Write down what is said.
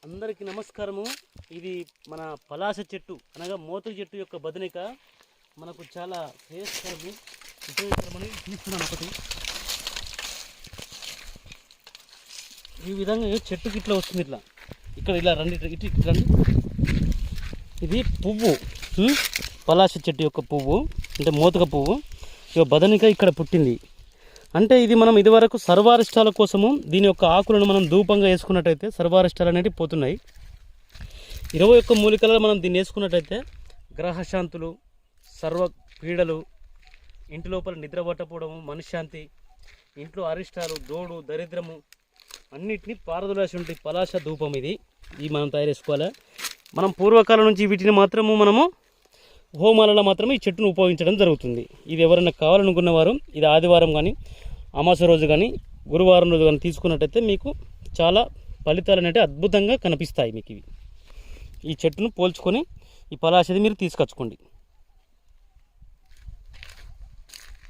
అందరికీ నమస్కారము. ఇది మన పలాస చెట్టు అనగా మోతుగు చెట్టు యొక్క బదనిక మనకు చాలా శ్రేయస్కరము, ఉపయోగకరమని తీసుకున్నాను ఒకటి. ఈ విధంగా చెట్టుకి ఇట్లా వస్తుంది, ఇట్లా ఇక్కడ ఇలా రండి, ఇటు రండి. ఇది పువ్వు, పలాస చెట్టు యొక్క పువ్వు అంటే మోతుగ పువ్వు. ఇక బదనిక ఇక్కడ పుట్టింది. అంటే ఇది మనం ఇదివరకు సర్వారిష్టాల కోసము దీని యొక్క ఆకులను మనం ధూపంగా వేసుకున్నట్టయితే సర్వారిష్టాలు అనేవి పోతున్నాయి. 21 మూలికలలో మనం దీన్ని వేసుకున్నట్టయితే గ్రహశాంతులు, సర్వ పీడలు, ఇంటి లోపల నిద్ర పట్టకపోవడము, మనశ్శాంతి, ఇంట్లో అరిష్టాలు, దోడు, దరిద్రము అన్నిటినీ పారదోలేటువంటి పలాస ధూపం ఇది మనం తయారు చేసుకోవాలి. మనం పూర్వకాలం నుంచి వీటిని మాత్రము మనము హోమాలలో మాత్రమే ఈ చెట్టును ఉపయోగించడం జరుగుతుంది. ఇది ఎవరైనా కావాలనుకున్నవారు ఇది ఆదివారం కానీ, అమావాస్య రోజు కానీ, గురువారం రోజు కానీ తీసుకున్నట్టయితే మీకు చాలా ఫలితాలు అనేవి అద్భుతంగా కనిపిస్తాయి. మీకు ఇవి ఈ చెట్టును పోల్చుకొని ఈ పలాసది మీరు తీసుకొచ్చుకోండి.